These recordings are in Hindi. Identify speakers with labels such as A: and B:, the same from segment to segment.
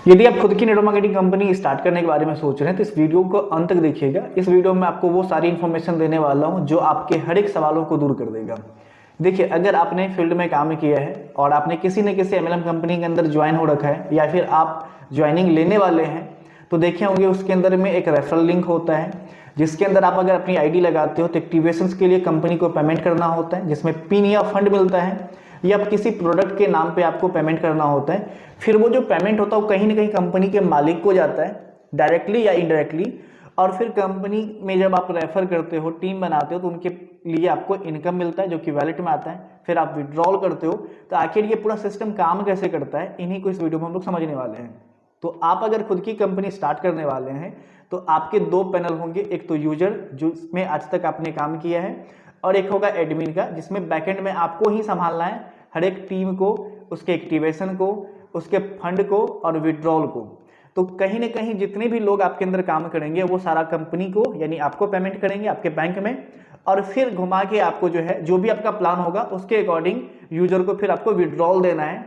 A: यदि आप खुद की नेटवर्क मार्केटिंग कंपनी स्टार्ट करने के बारे में सोच रहे हैं तो इस वीडियो को अंत तक देखिएगा। इस वीडियो में आपको वो सारी इन्फॉर्मेशन देने वाला हूं जो आपके हर एक सवालों को दूर कर देगा। देखिए, अगर आपने फील्ड में काम किया है और आपने किसी न किसी एमएलएम कंपनी के अंदर ज्वाइन हो रखा है या फिर आप ज्वाइनिंग लेने वाले हैं, तो देखे होंगे उसके अंदर में एक रेफरल लिंक होता है जिसके अंदर आप अगर अपनी आईडी लगाते हो तो एक्टिवेशन के लिए कंपनी को पेमेंट करना होता है, जिसमें पिन या फंड मिलता है या किसी प्रोडक्ट के नाम पे आपको पेमेंट करना होता है। फिर वो जो पेमेंट होता है वो कहीं ना कहीं कंपनी के मालिक को जाता है, डायरेक्टली या इनडायरेक्टली। और फिर कंपनी में जब आप रेफर करते हो, टीम बनाते हो, तो उनके लिए आपको इनकम मिलता है जो कि वैलेट में आता है। फिर आप विड्रॉल करते हो। तो आखिर ये पूरा सिस्टम काम कैसे करता है, इन्हीं को इस वीडियो में हम लोग समझने वाले हैं। तो आप अगर खुद की कंपनी स्टार्ट करने वाले हैं तो आपके दो पैनल होंगे, एक तो यूजर जिसमें आज तक आपने काम किया है, और एक होगा एडमिन का जिसमें बैकएंड में आपको ही संभालना है हर एक टीम को, उसके एक्टिवेशन को, उसके फंड को और विड्रॉल को। तो कहीं ना कहीं जितने भी लोग आपके अंदर काम करेंगे वो सारा कंपनी को यानी आपको पेमेंट करेंगे आपके बैंक में, और फिर घुमा के आपको जो है जो भी आपका प्लान होगा उसके अकॉर्डिंग यूजर को फिर आपको विड्रॉल देना है।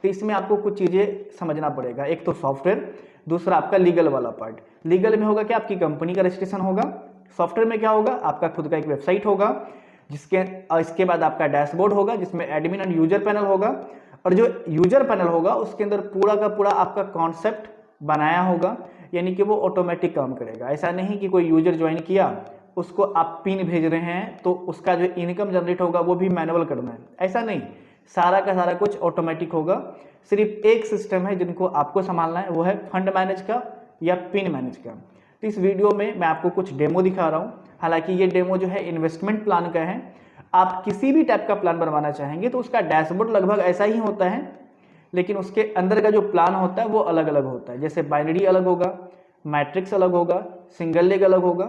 A: तो इसमें आपको कुछ चीज़ें समझना पड़ेगा। एक तो सॉफ्टवेयर, दूसरा आपका लीगल वाला पार्ट। लीगल में होगा क्या, आपकी कंपनी का रजिस्ट्रेशन होगा। सॉफ्टवेयर में क्या होगा, आपका खुद का एक वेबसाइट होगा इसके बाद आपका डैशबोर्ड होगा जिसमें एडमिन एंड यूजर पैनल होगा। और जो यूजर पैनल होगा उसके अंदर पूरा का पूरा आपका कॉन्सेप्ट बनाया होगा, यानी कि वो ऑटोमेटिक काम करेगा। ऐसा नहीं कि कोई यूजर ज्वाइन किया, उसको आप पिन भेज रहे हैं तो उसका जो इनकम जनरेट होगा वो भी मैनुअल करना है, ऐसा नहीं। सारा का सारा कुछ ऑटोमेटिक होगा। सिर्फ एक सिस्टम है जिनको आपको संभालना है, वो है फंड मैनेज का या पिन मैनेज का। तो इस वीडियो में मैं आपको कुछ डेमो दिखा रहा हूँ। हालांकि ये डेमो जो है इन्वेस्टमेंट प्लान का है। आप किसी भी टाइप का प्लान बनवाना चाहेंगे तो उसका डैशबोर्ड लगभग ऐसा ही होता है, लेकिन उसके अंदर का जो प्लान होता है वो अलग अलग होता है। जैसे बाइनरी अलग होगा, मैट्रिक्स अलग होगा, सिंगल लेग अलग होगा।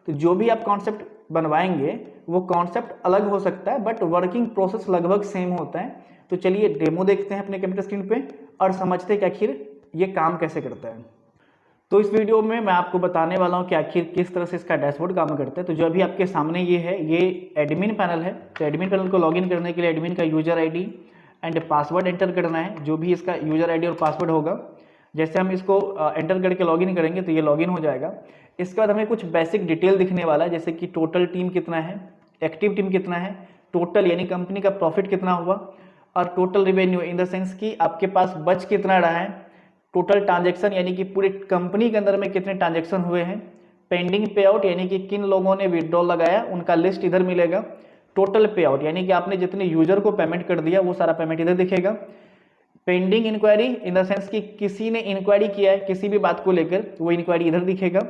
A: तो जो भी आप कॉन्सेप्ट बनवाएंगे वो कॉन्सेप्ट अलग हो सकता है, बट वर्किंग प्रोसेस लगभग सेम होता है। तो चलिए डेमो देखते हैं अपने कंप्यूटर स्क्रीन पे और समझते हैं कि आखिर ये काम कैसे करता है। तो इस वीडियो में मैं आपको बताने वाला हूं कि आखिर किस तरह से इसका डैशबोर्ड काम करता है। तो जो अभी आपके सामने ये है, ये एडमिन पैनल है। तो एडमिन पैनल को लॉगिन करने के लिए एडमिन का user ID and password enter करना है, जो भी इसका यूजर आईडी और पासवर्ड होगा। जैसे हम इसको एंटर करके लॉगिन करेंगे तो ये लॉगिन हो जाएगा। इसके बाद हमें कुछ बेसिक डिटेल दिखने वाला है, जैसे कि टोटल टीम कितना है, एक्टिव टीम कितना है, टोटल यानी कंपनी का प्रॉफिट कितना हुआ, और total revenue in the sense कि आपके पास बच कितना रहा है, टोटल ट्रांजैक्शन यानी कि पूरी कंपनी के अंदर में कितने ट्रांजैक्शन हुए हैं, पेंडिंग पे आउट यानी कि किन लोगों ने विड्रॉल लगाया उनका लिस्ट इधर मिलेगा, टोटल पे आउट यानी कि आपने जितने यूजर को पेमेंट कर दिया वो सारा पेमेंट इधर दिखेगा, pending inquiry in the sense कि किसी ने इंक्वायरी किया है किसी भी बात को लेकर, वो इंक्वायरी इधर दिखेगा,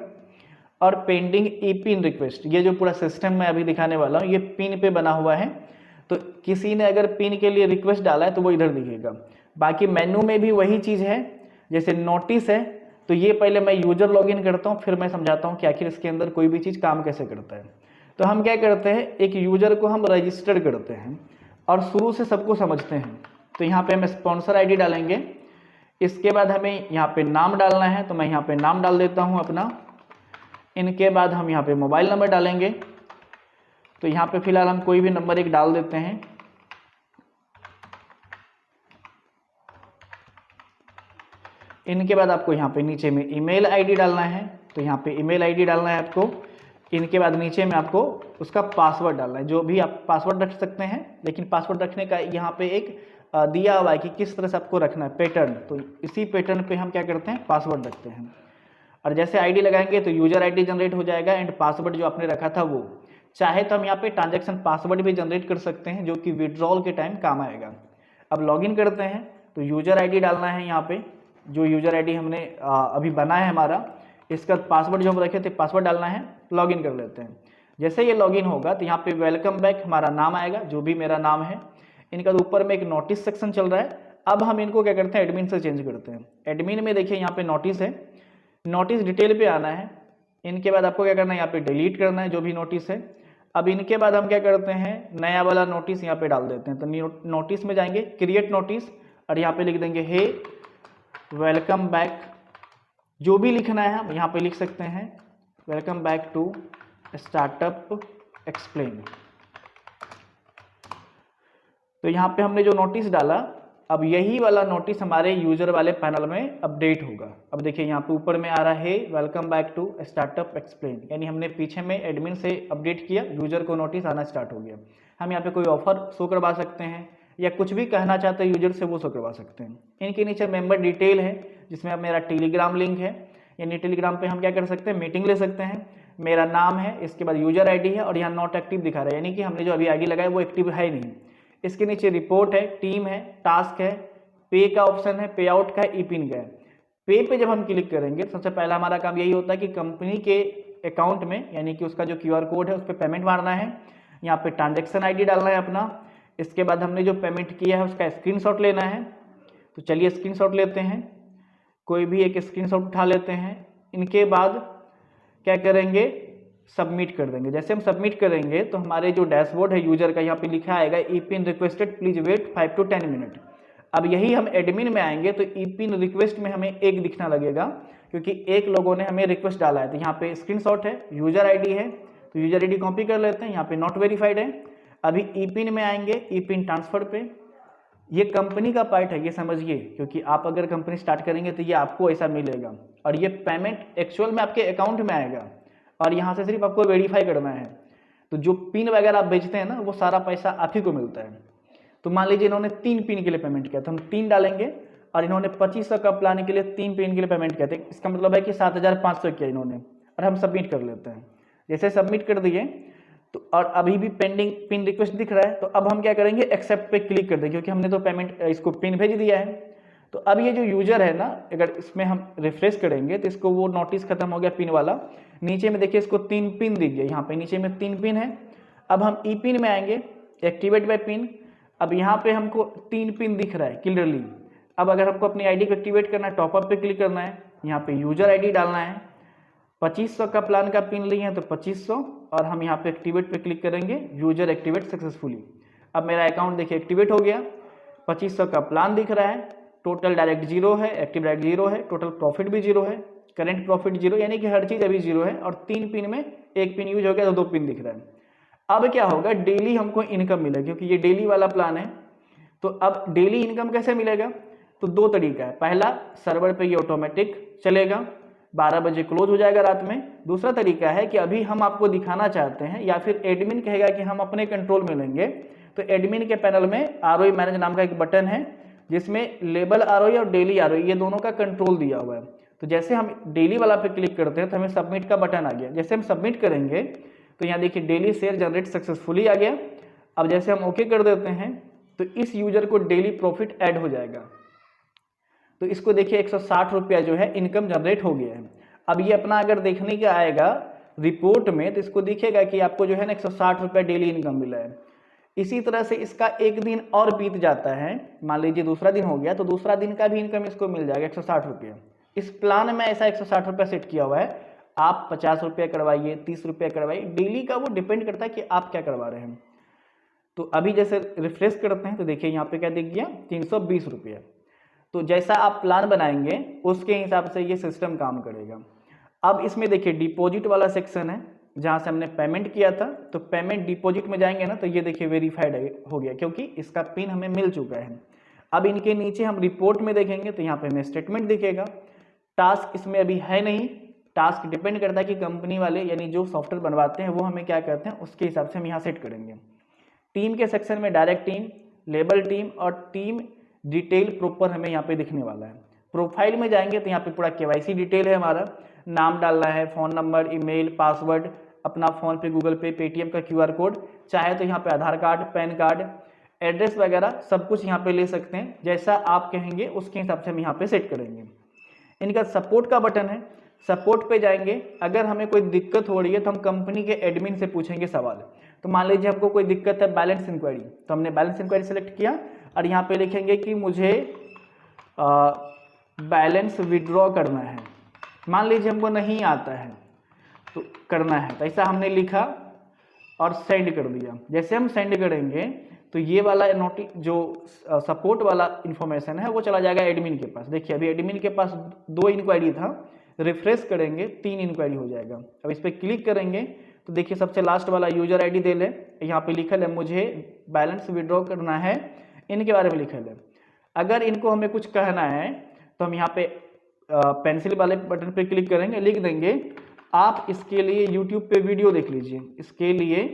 A: और पेंडिंग ई पिन रिक्वेस्ट। ये जो पूरा सिस्टम मैं अभी दिखाने वाला हूँ ये पिन पे बना हुआ है, तो किसी ने अगर पिन के लिए रिक्वेस्ट डाला है तो वो इधर दिखेगा। बाकी मेनू में भी वही चीज़ है। जैसे नोटिस है तो ये पहले मैं यूजर लॉगिन करता हूँ, फिर मैं समझाता हूँ कि आखिर इसके अंदर कोई भी चीज़ काम कैसे करता है। तो हम क्या करते हैं, एक यूजर को हम रजिस्टर्ड करते हैं और शुरू से सबको समझते हैं। तो यहाँ पे हम स्पॉन्सर आईडी डालेंगे। इसके बाद हमें यहाँ पे नाम डालना है, तो मैं यहाँ पे नाम डाल देता हूँ अपना। इनके बाद हम यहाँ पे मोबाइल नंबर डालेंगे। तो यहाँ पे फिलहाल हम कोई भी नंबर एक डाल देते हैं। इनके बाद आपको यहाँ पे नीचे में ईमेल आईडी डालना है, तो यहाँ पे ईमेल आईडी डालना है आपको। इनके बाद नीचे में आपको उसका पासवर्ड डालना है, जो भी आप पासवर्ड रख सकते हैं, लेकिन पासवर्ड रखने का यहाँ पे एक दिया हुआ है कि किस तरह से आपको रखना है पैटर्न। तो इसी पैटर्न पे हम क्या करते हैं, पासवर्ड रखते हैं। और जैसे आईडी लगाएंगे तो यूजर आईडी जनरेट हो जाएगा एंड पासवर्ड जो आपने रखा था वो। चाहे तो हम यहाँ पे ट्रांजैक्शन पासवर्ड भी जनरेट कर सकते हैं जो कि विड्रॉल के टाइम काम आएगा। अब लॉगिन करते हैं तो यूजर आईडी डालना है यहाँ पे, जो यूजर आईडी हमने अभी बनाया है हमारा। इसका पासवर्ड जो हम रखे थे पासवर्ड डालना है, लॉगिन कर लेते हैं। जैसे ये लॉगिन होगा तो यहाँ पे वेलकम बैक हमारा नाम आएगा, जो भी मेरा नाम है। इनका ऊपर में एक नोटिस सेक्शन चल रहा है। अब हम इनको क्या करते हैं, एडमिन से चेंज करते हैं। एडमिन में देखिए यहाँ पे नोटिस है, नोटिस डिटेल पे आना है। इनके बाद आपको क्या करना है, यहाँ पे डिलीट करना है जो भी नोटिस है। अब इनके बाद हम क्या करते हैं, नया वाला नोटिस यहाँ पे डाल देते हैं। तो नोटिस में जाएंगे, क्रिएट नोटिस, और यहाँ पे लिख देंगे हे वेलकम बैक। जो भी लिखना है हम यहाँ पे लिख सकते हैं, welcome back to startup explain. तो यहाँ पे हमने जो नोटिस डाला, अब यही वाला नोटिस हमारे यूजर वाले पैनल में अपडेट होगा। अब देखिए यहाँ पे ऊपर में आ रहा है welcome back to startup explain, यानी हमने पीछे में एडमिन से अपडेट किया, यूजर को नोटिस आना स्टार्ट हो गया। हम यहाँ पे कोई ऑफर शो करवा सकते हैं या कुछ भी कहना चाहते हैं यूजर से वो शो करवा सकते हैं। इनके नीचे मेंबर डिटेल है जिसमें अब मेरा टेलीग्राम लिंक है, यानी टेलीग्राम पे हम क्या कर सकते हैं, मीटिंग ले सकते हैं। मेरा नाम है, इसके बाद यूजर आईडी है और यहाँ नॉट एक्टिव दिखा रहा है, यानी कि हमने जो अभी आईडी लगाया वो एक्टिव है नहीं। इसके नीचे रिपोर्ट है, टीम है, टास्क है, पे का ऑप्शन है, पे आउट का है, ई पिन का है। पे पे जब हम क्लिक करेंगे सबसे पहला हमारा काम यही होता है कि कंपनी के अकाउंट में, यानी कि उसका जो QR कोड है उस पर पेमेंट मारना है। यहाँ पे ट्रांजेक्शन ID डालना है अपना। इसके बाद हमने जो पेमेंट किया है उसका स्क्रीनशॉट लेना है। तो चलिए स्क्रीनशॉट लेते हैं, कोई भी एक स्क्रीनशॉट उठा लेते हैं। इनके बाद क्या करेंगे, सबमिट कर देंगे। जैसे हम सबमिट करेंगे तो हमारे जो डैशबोर्ड है यूजर का, यहाँ पे लिखा आएगा E PIN requested please wait 5 to 10 minute. अब यही हम एडमिन में आएंगे तो ई पिन रिक्वेस्ट में हमें एक दिखना लगेगा, क्योंकि एक लोगों ने हमें रिक्वेस्ट डाला है। तो यहाँ पे स्क्रीनशॉट है, यूजर आईडी है, तो यूजर आईडी कॉपी कर लेते हैं। यहाँ पे नॉट वेरीफाइड है। अभी ई पिन में आएंगे, ई पिन ट्रांसफर पे। ये कंपनी का पार्ट है, ये समझिए, क्योंकि आप अगर कंपनी स्टार्ट करेंगे तो ये आपको ऐसा मिलेगा और ये पेमेंट एक्चुअल में आपके अकाउंट में आएगा और यहाँ से सिर्फ आपको वेरीफाई करना है। तो जो पिन वगैरह आप बेचते हैं ना, वो सारा पैसा आप ही को मिलता है। तो मान लीजिए इन्होंने 3 पिन के लिए पेमेंट किया, तो हम 3 डालेंगे और इन्होंने 2500 का प्लान के लिए 3 पिन के लिए पेमेंट किया था। इसका मतलब है कि 7500 किया इन्होंने और हम सबमिट कर लेते हैं। जैसे सबमिट कर दिए तो और अभी भी पेंडिंग पिन रिक्वेस्ट दिख रहा है, तो अब हम क्या करेंगे, एक्सेप्ट पे क्लिक कर देंगे, क्योंकि हमने तो पेमेंट इसको पिन भेज दिया है। तो अब ये जो यूजर है ना, अगर इसमें हम रिफ्रेश करेंगे तो इसको वो नोटिस खत्म हो गया पिन वाला। नीचे में देखिए इसको 3 पिन दिख गया, यहाँ पे नीचे में 3 पिन है। अब हम ई पिन में आएंगे, एक्टिवेट बाय पिन। अब यहाँ पे हमको 3 पिन दिख रहा है क्लियरली। अब अगर हमको अपनी आईडी को एक्टिवेट करना है, टॉपअप पे क्लिक करना है, यहाँ पे यूजर आईडी डालना है। 2500 का प्लान का पिन लिए हैं तो 2500 और हम यहाँ पे एक्टिवेट पे क्लिक करेंगे, यूजर एक्टिवेट सक्सेसफुली। अब मेरा अकाउंट देखिए एक्टिवेट हो गया, 2500 का प्लान दिख रहा है, टोटल डायरेक्ट 0 है, एक्टिव डायरेक्ट 0 है, टोटल प्रॉफिट भी 0 है, करेंट प्रॉफिट 0, यानी कि हर चीज़ अभी 0 है। और 3 पिन में 1 पिन यूज हो गया तो 2 पिन दिख रहा है। अब क्या होगा, डेली हमको इनकम मिलेगा, क्योंकि ये डेली वाला प्लान है। तो अब डेली इनकम कैसे मिलेगा, तो 2 तरीका है। पहला, सर्वर पे ये ऑटोमेटिक चलेगा, 12 बजे क्लोज हो जाएगा रात में। दूसरा तरीका है कि अभी हम आपको दिखाना चाहते हैं या फिर एडमिन कहेगा कि हम अपने कंट्रोल में लेंगे, तो एडमिन के पैनल में ROI मैनेज नाम का एक बटन है जिसमें लेबल ROI और डेली ROI ये दोनों का कंट्रोल दिया हुआ है। तो जैसे हम डेली वाला पे क्लिक करते हैं तो हमें सबमिट का बटन आ गया। जैसे हम सबमिट करेंगे तो यहाँ देखिए डेली शेयर जनरेट सक्सेसफुली आ गया। अब जैसे हम ओके कर देते हैं तो इस यूजर को डेली प्रॉफिट ऐड हो जाएगा। तो इसको देखिए 160 रुपया जो है इनकम जनरेट हो गया है। अब ये अपना अगर देखने का आएगा रिपोर्ट में तो इसको दिखेगा कि आपको जो है ना 160 रुपया डेली इनकम मिला है। इसी तरह से इसका एक दिन और बीत जाता है, मान लीजिए दूसरा दिन हो गया तो दूसरा दिन का भी इनकम इसको मिल जाएगा 160 रुपया। इस प्लान में ऐसा 160 रुपया सेट किया हुआ है। आप 50 रुपया करवाइए, 30 रुपया करवाइए, डेली का वो डिपेंड करता है कि आप क्या करवा रहे हैं। तो अभी जैसे रिफ्रेश करते हैं तो देखिए यहाँ पे क्या दिख गया, 320 रुपया। तो जैसा आप प्लान बनाएंगे उसके हिसाब से ये सिस्टम काम करेगा। अब इसमें देखिए डिपॉजिट वाला सेक्शन है जहाँ से हमने पेमेंट किया था, तो पेमेंट डिपॉजिट में जाएंगे ना तो ये देखिए वेरीफाइड हो गया क्योंकि इसका पिन हमें मिल चुका है। अब इनके नीचे हम रिपोर्ट में देखेंगे तो यहाँ पे हमें स्टेटमेंट दिखेगा। टास्क इसमें अभी है नहीं, टास्क डिपेंड करता है कि कंपनी वाले यानी जो सॉफ्टवेयर बनवाते हैं वो हमें क्या कहते हैं, उसके हिसाब से हम यहाँ सेट करेंगे। टीम के सेक्शन में डायरेक्ट टीम, लेबल टीम और टीम डिटेल प्रॉपर हमें यहाँ पे दिखने वाला है। प्रोफाइल में जाएंगे तो यहाँ पे पूरा KYC डिटेल है, हमारा नाम डालना है, फ़ोन नंबर, ईमेल, पासवर्ड, अपना फ़ोन पे, गूगल पे, पेटीएम का QR कोड, चाहे तो यहाँ पे आधार कार्ड, पैन कार्ड, एड्रेस वगैरह सब कुछ यहाँ पे ले सकते हैं। जैसा आप कहेंगे उसके हिसाब से हम यहाँ पे सेट करेंगे। इनका सपोर्ट का बटन है, सपोर्ट पे जाएंगे। अगर हमें कोई दिक्कत हो रही है तो हम कंपनी के एडमिन से पूछेंगे सवाल। तो मान लीजिए हमको कोई दिक्कत है बैलेंस इंक्वायरी, तो हमने बैलेंस इंक्वायरी सेलेक्ट किया और यहाँ पे लिखेंगे कि मुझे बैलेंस विड्रॉ करना है। मान लीजिए हमको नहीं आता है तो करना है, तो ऐसा हमने लिखा और सेंड कर दिया। जैसे हम सेंड करेंगे तो ये वाला जो सपोर्ट वाला इन्फॉर्मेशन है वो चला जाएगा एडमिन के पास। देखिए अभी एडमिन के पास 2 इंक्वायरी था, रिफ्रेश करेंगे 3 इंक्वायरी हो जाएगा। अब इस पर क्लिक करेंगे तो देखिए सबसे लास्ट वाला यूजर ID दे ले, यहाँ पे लिखल है मुझे बैलेंस विड्रॉ करना है, इनके बारे में लिखल है। अगर इनको हमें कुछ कहना है तो हम यहाँ पे पेंसिल वाले बटन पे क्लिक करेंगे, लिख देंगे आप इसके लिए YouTube पे वीडियो देख लीजिए, इसके लिए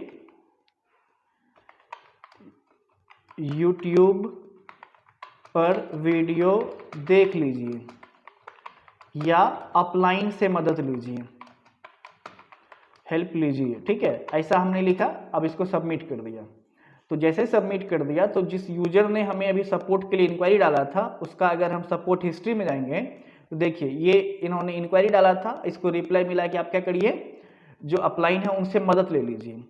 A: YouTube पर वीडियो देख लीजिए या अपलाइन से मदद लीजिए, हेल्प लीजिए। ठीक है, ऐसा हमने लिखा। अब इसको सबमिट कर दिया। तो जैसे सबमिट कर दिया तो जिस यूजर ने हमें अभी सपोर्ट के लिए इंक्वायरी डाला था उसका अगर हम सपोर्ट हिस्ट्री में जाएंगे तो देखिए ये इन्होंने इंक्वायरी डाला था, इसको रिप्लाई मिला कि आप क्या करिए, जो अपलाइन है उनसे मदद ले लीजिए।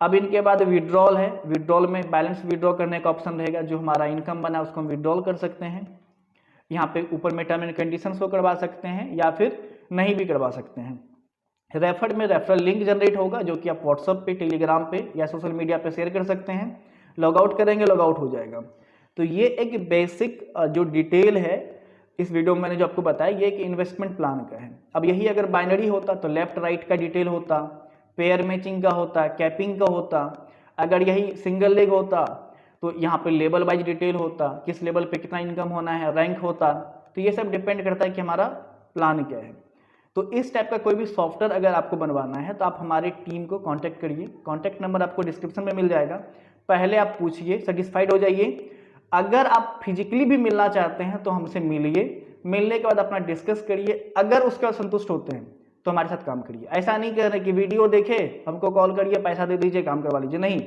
A: अब इनके बाद विड्रॉल है, विड्रॉल में बैलेंस विड्रॉ करने का ऑप्शन रहेगा, जो हमारा इनकम बना उसको हम विड्रॉल कर सकते हैं। यहाँ पे ऊपर में टर्म एंड कंडीशंस को करवा सकते हैं या फिर नहीं भी करवा सकते हैं। रेफर्ड में रेफरल लिंक जनरेट होगा जो कि आप व्हाट्सएप पे, टेलीग्राम पे या सोशल मीडिया पे शेयर कर सकते हैं। लॉग आउट करेंगे, लॉग आउट हो जाएगा। तो ये एक बेसिक जो डिटेल है इस वीडियो में मैंने जो आपको बताया, ये एक इन्वेस्टमेंट प्लान का है। अब यही अगर बाइनरी होता तो लेफ्ट राइट का डिटेल होता, पेयर मैचिंग का होता, कैपिंग का होता। अगर यही सिंगल लेग होता तो यहाँ पे लेवल वाइज डिटेल होता, किस लेवल पे कितना इनकम होना है, रैंक होता। तो ये सब डिपेंड करता है कि हमारा प्लान क्या है। तो इस टाइप का कोई भी सॉफ्टवेयर अगर आपको बनवाना है तो आप हमारी टीम को कांटेक्ट करिए। कांटेक्ट नंबर आपको डिस्क्रिप्शन में मिल जाएगा। पहले आप पूछिए, सेटिस्फाइड हो जाइए। अगर आप फिजिकली भी मिलना चाहते हैं तो हमसे मिलिए, मिलने के बाद अपना डिस्कस करिए। अगर उसका संतुष्ट होते हैं तो हमारे साथ काम करिए। ऐसा नहीं कर रहे कि वीडियो देखे, हमको कॉल करिए, पैसा दे दीजिए, काम करवा लीजिए। नहीं,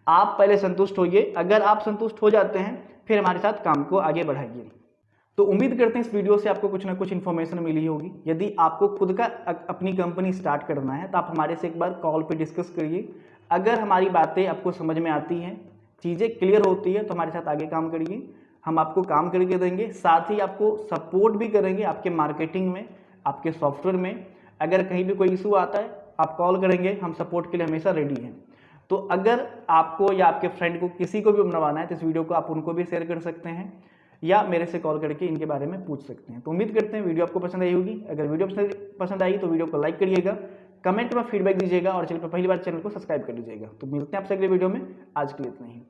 A: आप पहले संतुष्ट होइए। अगर आप संतुष्ट हो जाते हैं फिर हमारे साथ काम को आगे बढ़ाइए। तो उम्मीद करते हैं इस वीडियो से आपको कुछ ना कुछ इन्फॉर्मेशन मिली होगी। यदि आपको खुद का अपनी कंपनी स्टार्ट करना है तो आप हमारे से एक बार कॉल पे डिस्कस करिए। अगर हमारी बातें आपको समझ में आती हैं, चीज़ें क्लियर होती है तो हमारे साथ आगे काम करिए। हम आपको काम करके देंगे, साथ ही आपको सपोर्ट भी करेंगे आपके मार्केटिंग में, आपके सॉफ्टवेयर में। अगर कहीं भी कोई इशू आता है आप कॉल करेंगे, हम सपोर्ट के लिए हमेशा रेडी हैं। तो अगर आपको या आपके फ्रेंड को, किसी को भी बनवाना है तो इस वीडियो को आप उनको भी शेयर कर सकते हैं या मेरे से कॉल करके इनके बारे में पूछ सकते हैं। तो उम्मीद करते हैं वीडियो आपको पसंद आई होगी। अगर वीडियो पसंद आई तो वीडियो को लाइक करिएगा, कमेंट में फीडबैक दीजिएगा और चैनल पर पहली बार चैनल को सब्सक्राइब कर लीजिएगा। तो मिलते हैं आपसे अगले वीडियो में। आज के लिए इतना ही।